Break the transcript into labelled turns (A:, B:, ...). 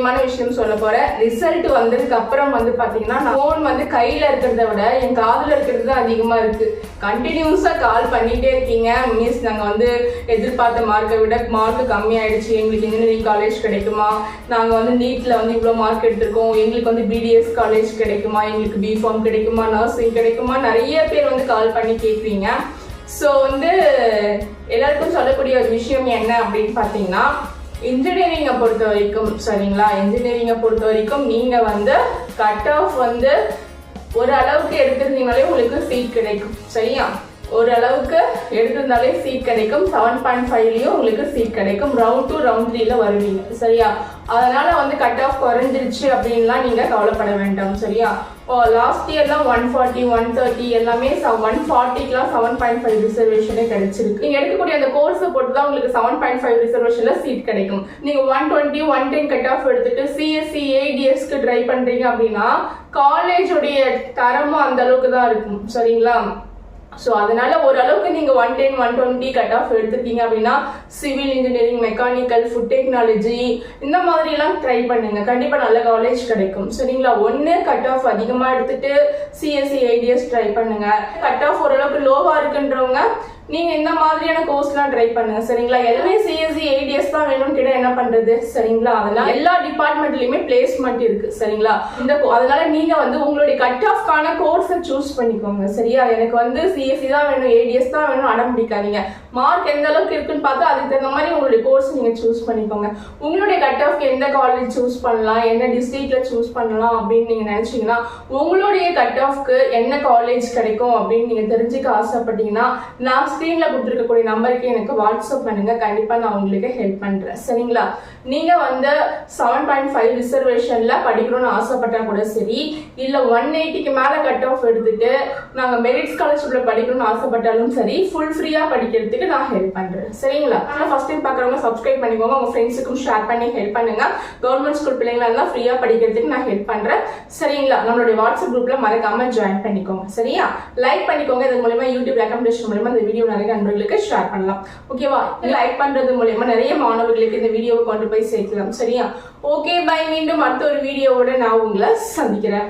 A: முக்கியமான விஷயம் சொல்ல போறேன். ரிசல்ட் வந்ததுக்கு அப்புறம் வந்து பாத்தீங்கன்னா போன் வந்து கையில இருக்கிறத விட என் காதுல இருக்கிறது தான் அதிகமா இருக்கு. கண்டினியூஸா கால் பண்ணிட்டே இருக்கீங்க. மிஸ் நாங்க வந்து எதிர்பார்த்த மார்க்கை விட மார்க் கம்மியாயிடுச்சு, எங்களுக்கு இன்ஜினியரிங் காலேஜ் கிடைக்குமா, நாங்க வந்து நீட்ல வந்து இவ்வளவு மார்க் எடுத்திருக்கோம், எங்களுக்கு வந்து பிடிஎஸ் காலேஜ் கிடைக்குமா, எங்களுக்கு பிஃபார்ம் கிடைக்குமா, நர்சிங் கிடைக்குமா, நிறைய பேர் வந்து கால் பண்ணி கேட்குறீங்க. ஸோ வந்து எல்லாருக்கும் சொல்லக்கூடிய ஒரு விஷயம் என்ன அப்படின்னு பார்த்தீங்கன்னா, இன்ஜினியரிங்கை பொறுத்த வரைக்கும் சரிங்களா, இன்ஜினியரிங்கை பொறுத்த வரைக்கும் நீங்கள் வந்து கட் ஆஃப் வந்து ஒரு அளவுக்கு எடுத்திருந்தீங்கனாலே உங்களுக்கு சீட் கிடைக்கும். சரியா, ஒரு அளவுக்கு எடுத்திருந்தாலே சீட் கிடைக்கும். 7.5லயும் உங்களுக்கு சீட் கிடைக்கும். ரவுண்ட் 2 ரவுண்ட் 3ல வருவீங்க. சரியா, அதனால வந்து கட் ஆஃப் குறைஞ்சிருச்சு அப்படின்லாம் நீங்க கவலைப்பட வேண்டாம். சரியா, லாஸ்ட் இயர்லாம் 140 130 எல்லாமே 140க்குலாம் 7.5 ரிசர்வேஷனே கிடைச்சிருக்கு. நீங்க எடுக்கக்கூடிய அந்த கோர்ஸை பொறுத்து தான் உங்களுக்கு 7.5 ரிசர்வேஷன்ல சீட் கிடைக்கும். நீங்க 120 110 கட் ஆஃப் எடுத்துட்டு சிஎஸ்சி ஏடிஎஸ்க்கு ட்ரை பண்றீங்க அப்படின்னா காலேஜோடைய தரமும் அந்த அளவுக்கு தான் இருக்கும். சரிங்களா, ஸோ அதனால ஓரளவுக்கு நீங்க 110 120 கட் ஆஃப் எடுத்துட்டீங்க அப்படின்னா civil engineering, mechanical, food technology இந்த மாதிரி எல்லாம் ட்ரை பண்ணுங்க. கண்டிப்பா நல்ல காலேஜ் கிடைக்கும். சரிங்களா, ஒன்னு கட் ஆஃப் அதிகமா எடுத்துட்டு சிஎஸ்சி ஐடிஎஸ் ட்ரை பண்ணுங்க. கட் ஆஃப் ஓரளவுக்கு லோவா இருக்குன்றவங்க நீங்க இந்த மாதிரியான கோர்ஸ்லாம் ட்ரை பண்ணுங்க. சரிங்களா, எல்லாமே சிஎஸ்சி ஐடிஎஸ் தான் வேணும்னு கேட்டா என்ன பண்றது. சரிங்களா, அதனால எல்லா டிபார்ட்மெண்ட்லயுமே பிளேஸ்மெண்ட் இருக்கு. சரிங்களா, அதனால நீங்க வந்து உங்களுடைய கட் ஆஃப்கான கோர்ஸை சூஸ் பண்ணிக்கோங்க. சரியா, எனக்கு வந்து சிஎஸ்சி தான் வேணும், ஏடிஎஸ் தான் வேணும் அடம் பிடிக்காதீங்க. மார்க் எந்த அளவுக்கு இருக்குன்னு பார்த்து அதுக்கு தகுந்த மாதிரி உங்களுடைய கோர்ஸ் நீங்க சூஸ் பண்ணிக்கோங்க. உங்களுடைய கட் ஆஃப்க்கு எந்த காலேஜ் சூஸ் பண்ணலாம், என்ன டிஸ்ட்ரிக்ட்ல சூஸ் பண்ணலாம் அப்படின்னு நீங்க நினைச்சீங்கன்னா, உங்களுடைய கட் ஆஃப்க்கு என்ன காலேஜ் கிடைக்கும் அப்படின்னு நீங்க தெரிஞ்சுக்க ஆசைப்பட்டீங்கன்னா நான் ஸ்கிரீன்ல கொடுத்துருக்கக்கூடிய நம்பருக்கு எனக்கு வாட்ஸ்அப் பண்ணுங்க. கண்டிப்பா நான் உங்களுக்கு ஹெல்ப் பண்றேன். சரிங்களா, நீங்க வந்து 7.5 ரிசர்வேஷன்ல படிக்கணும்னு ஆசைப்பட்டா கூட சரி, இல்ல 180க்கு மேல கட் ஆஃப் எடுத்துட்டு நாங்க மெரிட் ஸ்காலர்ஷிப்ல படிக்கணும்னு ஆசைப்பட்டாலும் சரி, ஃபுல் ஃப்ரீயா படிக்கிறதுக்கு நான் ஹெல்ப் பண்றேன். சரிங்களா, ஃபர்ஸ்ட் டைம் பாக்குறவங்க சப்ஸ்கிரைப் பண்ணிக்கோங்க, உங்க ஃப்ரெண்ட்ஸுக்கும் ஷேர் பண்ணி ஹெல்ப் பண்ணுங்க. கவர்மெண்ட் ஸ்கூல் பிள்ளைங்களா இருந்தா ஃப்ரீயா படிக்கிறதுக்கு நான் ஹெல்ப் பண்றேன். சரிங்களா, நம்மளுடைய வாட்ஸ்அப் குரூப்ல மறக்காம ஜாயின் பண்ணிக்கோங்க. சரியா, லைக் பண்ணிக்கோங்க. இது மூலமா யூடியூப் ரெக்கமெண்டேஷன் மூலமா இந்த வீடியோ நிறைய நண்பர்களுக்கு ஷேர் பண்ணலாம். ஓகேவா, லைக் பண்றது மூலமா நிறைய மாணவர்களுக்கு இந்த வீடியோவை கொண்டு போய் சேர்க்கலாம். சரியா, ஓகே பை. மீண்டும் அடுத்த ஒரு வீடியோவோட நான் உங்களை சந்திக்கிறேன்.